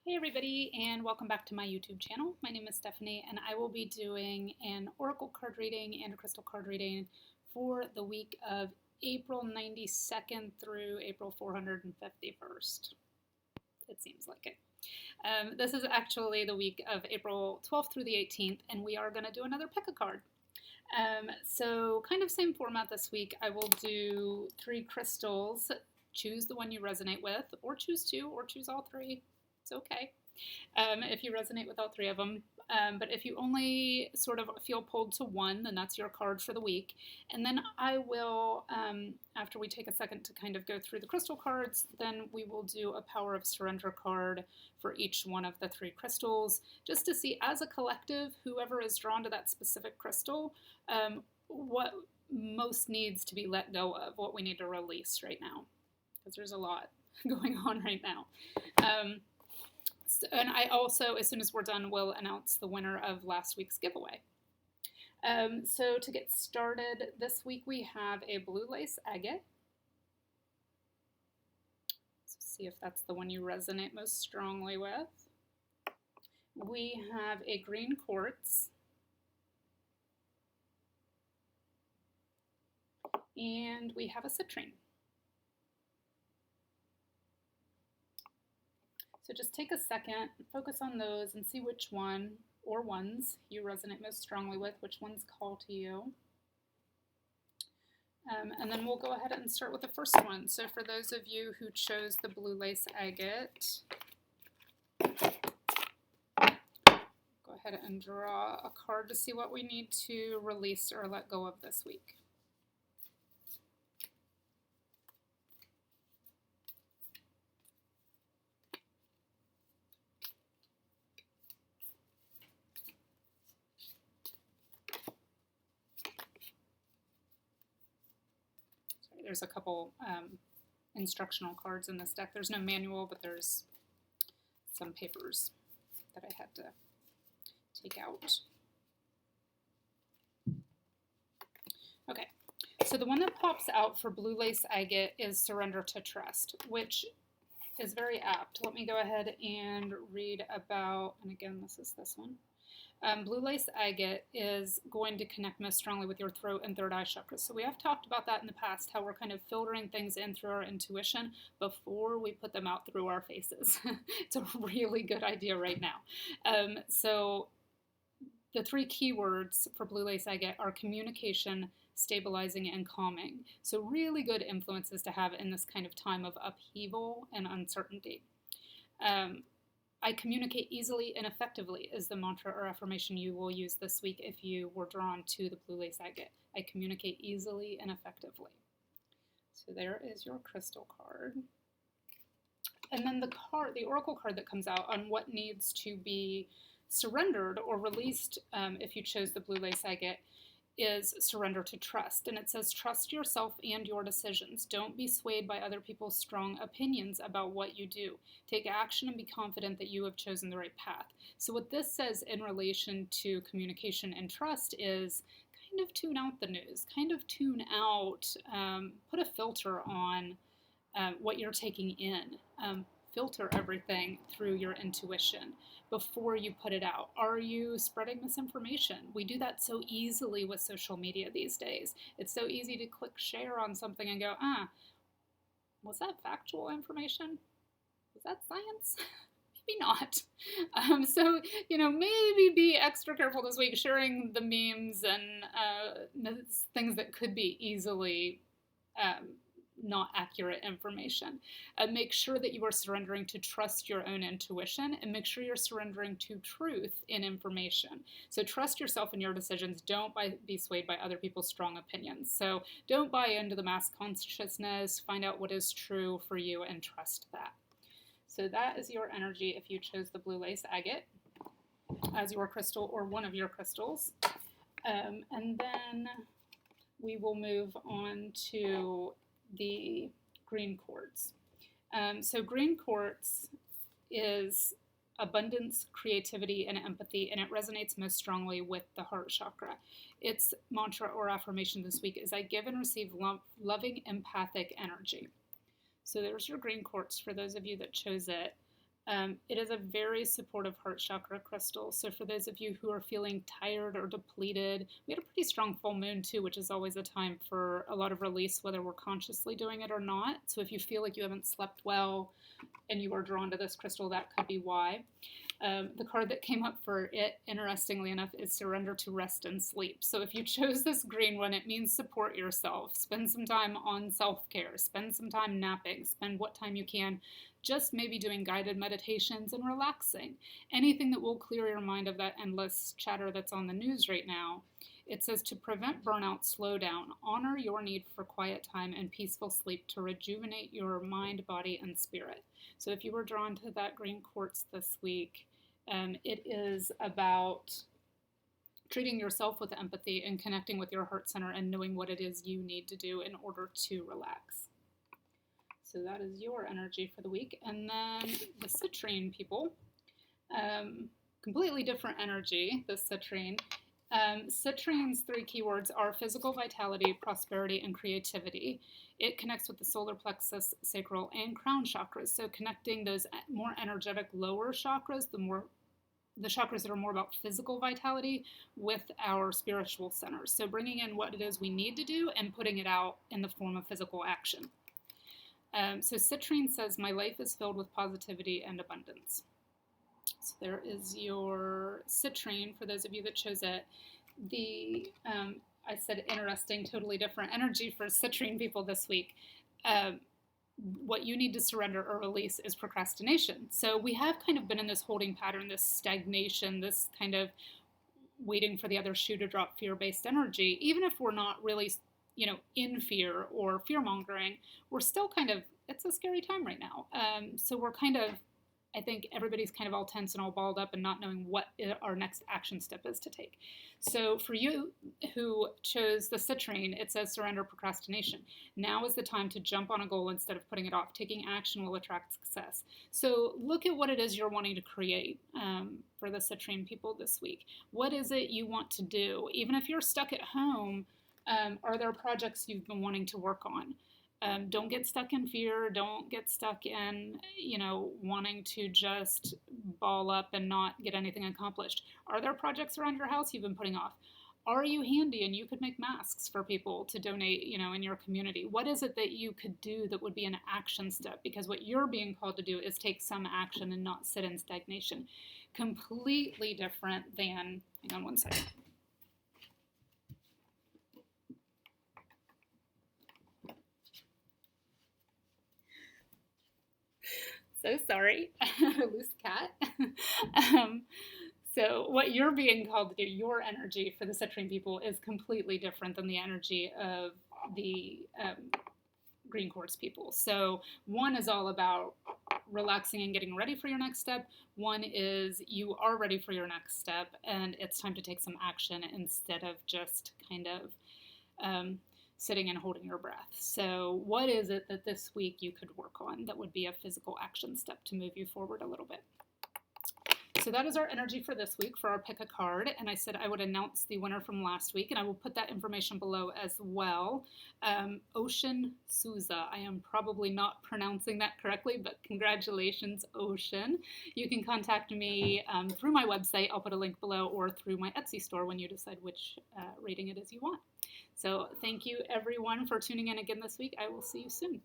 Hey everybody, and welcome back to my YouTube channel. My name is Stephanie, and I will be doing an oracle card reading and a crystal card reading for the week of April 92nd through April 451st. It seems like it. This is actually the week of April 12th through the 18th, and we are going to do another pick a card. So kind of same format this week. I will do 3 crystals. Choose the one you resonate with, or choose 2, or choose all 3. It's okay if you resonate with all 3 of them. But if you only sort of feel pulled to one, then that's your card for the week. And then I will, after we take a second to kind of go through the crystal cards, then we will do a Power of Surrender card for each one of the 3 crystals, just to see as a collective, whoever is drawn to that specific crystal, what most needs to be let go of, what we need to release right now, because there's a lot going on right now. And I also, as soon as we're done, will announce the winner of last week's giveaway. So to get started, this week we have a blue lace agate. So see if that's the one you resonate most strongly with. We have a green quartz. And we have a citrine. So just take a second, focus on those, and see which one or ones you resonate most strongly with, which ones call to you. And then we'll go ahead and start with the first one. So for those of you who chose the blue lace agate, go ahead and draw a card to see what we need to release or let go of this week. There's a couple instructional cards in this deck. There's no manual, but there's some papers that I had to take out. Okay, so the one that pops out for blue lace agate is Surrender to Trust, which is very apt. Let me go ahead and read about, and again, this is this one. Blue lace agate is going to connect most strongly with your throat and third eye chakras. So we have talked about that in the past, how we're kind of filtering things in through our intuition before we put them out through our faces. It's a really good idea right now. So the 3 keywords for blue lace agate are communication, stabilizing, and calming. So really good influences to have in this kind of time of upheaval and uncertainty. I communicate easily and effectively is the mantra or affirmation you will use this week if you were drawn to the blue lace agate. I communicate easily and effectively. So there is your crystal card. And then the oracle card that comes out on what needs to be surrendered or released if you chose the blue lace agate is Surrender to Trust. And it says, trust yourself and your decisions. Don't be swayed by other people's strong opinions about what you do. Take action and be confident that you have chosen the right path. So what this says in relation to communication and trust is kind of tune out the news, kind of tune out, put a filter on what you're taking in. Filter everything through your intuition before you put it out. Are you spreading misinformation? We do that so easily with social media these days. It's so easy to click share on something and go, was that factual information? Was that science? Maybe not. So, maybe be extra careful this week sharing the memes and things that could be easily not accurate information. Make sure that you are surrendering to trust your own intuition, and make sure you're surrendering to truth in information. So trust yourself in your decisions. Don't be swayed by other people's strong opinions. So don't buy into the mass consciousness. Find out what is true for you and trust that. So that is your energy if you chose the blue lace agate as your crystal or one of your crystals. And then we will move on to the green quartz. So green quartz is abundance, creativity, and empathy, and it resonates most strongly with the heart chakra. Its mantra or affirmation this week is, I give and receive loving, empathic energy. So there's your green quartz for those of you that chose it. It is a very supportive heart chakra crystal. So for those of you who are feeling tired or depleted, we had a pretty strong full moon too, which is always a time for a lot of release, whether we're consciously doing it or not. So if you feel like you haven't slept well and you are drawn to this crystal, that could be why. The card that came up for it, interestingly enough, is Surrender to Rest and Sleep. So if you chose this green one, it means support yourself. Spend some time on self-care. Spend some time napping. Spend what time you can just maybe doing guided meditations and relaxing. Anything that will clear your mind of that endless chatter that's on the news right now. It says to prevent burnout, slow down. Honor your need for quiet time and peaceful sleep to rejuvenate your mind, body, and spirit. So if you were drawn to that green quartz this week, it is about treating yourself with empathy and connecting with your heart center and knowing what it is you need to do in order to relax. So that is your energy for the week. And then the citrine people, completely different energy, the citrine. Citrine's 3 keywords are physical vitality, prosperity, and creativity. It connects with the solar plexus, sacral, and crown chakras. So connecting those more energetic lower chakras, the chakras that are more about physical vitality, with our spiritual centers. So bringing in what it is we need to do and putting it out in the form of physical action. So citrine says, my life is filled with positivity and abundance. So there is your citrine for those of you that chose it. I said interesting, totally different energy for citrine people this week. What you need to surrender or release is procrastination. So we have kind of been in this holding pattern, this stagnation, this kind of waiting for the other shoe to drop, fear-based energy. Even if we're not really, in fear or fear-mongering, we're still kind of, it's a scary time right now. So we're kind of, I think everybody's kind of all tense and all balled up and not knowing what our next action step is to take. So for you who chose the citrine, it says surrender procrastination. Now is the time to jump on a goal instead of putting it off. Taking action will attract success. So look at what it is you're wanting to create for the citrine people this week. What is it you want to do? Even if you're stuck at home, are there projects you've been wanting to work on? Don't get stuck in fear. Don't get stuck in, wanting to just ball up and not get anything accomplished. Are there projects around your house you've been putting off? Are you handy and you could make masks for people to donate, in your community? What is it that you could do that would be an action step? Because what you're being called to do is take some action and not sit in stagnation. Completely different than, hang on one second. So sorry, loose cat. So what you're being called to do, your energy for the citrine people, is completely different than the energy of the green quartz people. So one is all about relaxing and getting ready for your next step. One is you are ready for your next step and it's time to take some action instead of just kind of sitting and holding your breath. So what is it that this week you could work on that would be a physical action step to move you forward a little bit? So that is our energy for this week for our pick a card. And I said I would announce the winner from last week, and I will put that information below as well. Ocean Souza. I am probably not pronouncing that correctly, but congratulations, Ocean. You can contact me through my website. I'll put a link below, or through my Etsy store when you decide which rating it is you want. So thank you, everyone, for tuning in again this week. I will see you soon.